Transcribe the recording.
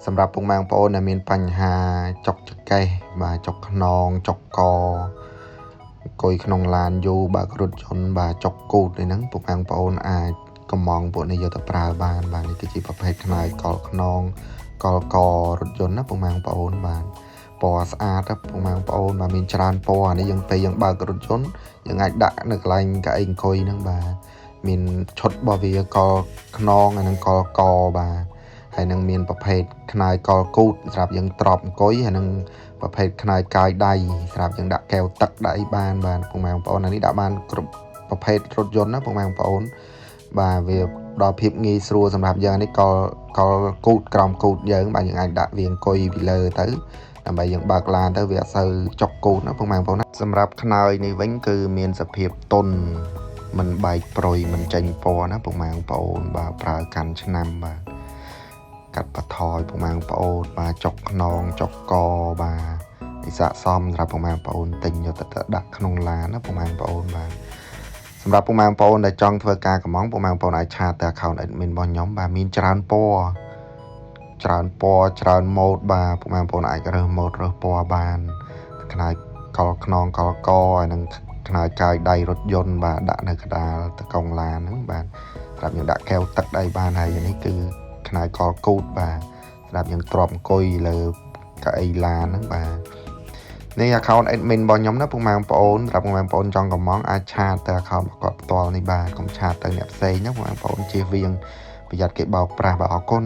សម្រាប់ពុកម៉ែបងប្អូនដែលមានបញ្ហាចុកចង្កេះបាទចុកខ្នងចុកកអង្គុយក្នុងឡានយូរបើករថយន្តបាទចុកគូតនេះហ្នឹងពុកម៉ែបងប្អូនអាចកំងពួកនេះយកទៅប្រើបានបាទនេះគឺជាប្រភេទខ្នើយកលខ្នងកលករថយន្តណាពុកម៉ែបងប្អូនបាទពណ៌ស្អាតណាពុកម៉ែបងប្អូនបាទមានច្រើនពណ៌នេះយើងពេលយើងបើករថយន្តយើងអាចដាក់នៅកន្លែងកៅអីអង្គុយហ្នឹងបាទមានឈុតរបស់វាកលខ្នងហើយនិងកលកបាទហើយនឹងមានប្រភេទខ្នើយកលគូតសម្រាប់យើងទ្របអង្គុយហើយនឹងប្រភេទខ្នើយកាយដៃសម្រាប់យើងដាក់កែវទឹកដាក់អីបានបាទពុកម៉ែបងប្អូនអានេះដាក់បានគ្រប់ប្រភេទរថយន្តណាពុកម៉ែបងប្អូនបាទវាដល់ភាពងាយស្រួលសម្រាប់យើងនេះកលគូតក្រោមគូតយើងបាទយើងអាចដាក់វាអង្គុយពីលើទៅដើម្បីយើងបើកឡានទៅវាអត់សូវចុកគូតណាពុកម៉ែបងប្អូនណាសម្រាប់ខ្នើយនេះវិញគឺមានសភាពទន់មិនបែកប្រុយមិនចេញពណ៌ណាពុកម៉ែបងប្អូនបាទប្រើកាន់ឆ្នាំបាទកាត់បន្ថយពុកម៉ែបងប្អូនបាទចុកខ្នងចុកកបាទនេះស័ក្តិសមសម្រាប់ពុកម៉ែបងប្អូនទិញយកទៅដាក់ក្នុងឡានណាពុកម៉ែបងប្អូនបាទសម្រាប់ពុកម៉ែបងប្អូនដែលចង់ធ្វើការកម្មង់ពុកម៉ែបងប្អូនអាចឆាតទៅ account admin របស់ខ្ញុំបាទមានច្រើនពណ៌ច្រើនម៉ូតបាទពុកម៉ែបងប្អូនអាចរើសម៉ូតរើសពណ៌បានខ្នើយកលខ្នងកលកហើយនឹងខ្នើយកាយដៃរថយន្តបាទដាក់នៅកណ្ដាលតកង់ឡានហ្នឹងបាទសម្រាប់យើងដាក់កែវទឹកដៃបានហើយនេះគឺខ្នើយកលគូតបាទសម្រាប់យើងទ្របអង្គុយលើកៅអីឡានហ្នឹងបាទនេះ account admin របស់ខ្ញុំណាពុកម៉ែបងប្អូនសម្រាប់ពុកម៉ែបងប្អូនចង់កម្មង់អាចឆាតទៅ account របស់គាត់ផ្ទាល់នេះបាទកុំឆាតទៅអ្នកផ្សេងណាពុកម៉ែបងប្អូនជៀសវាងប្រយ័ត្នគេបោកប្រាស់បាទអរគុណ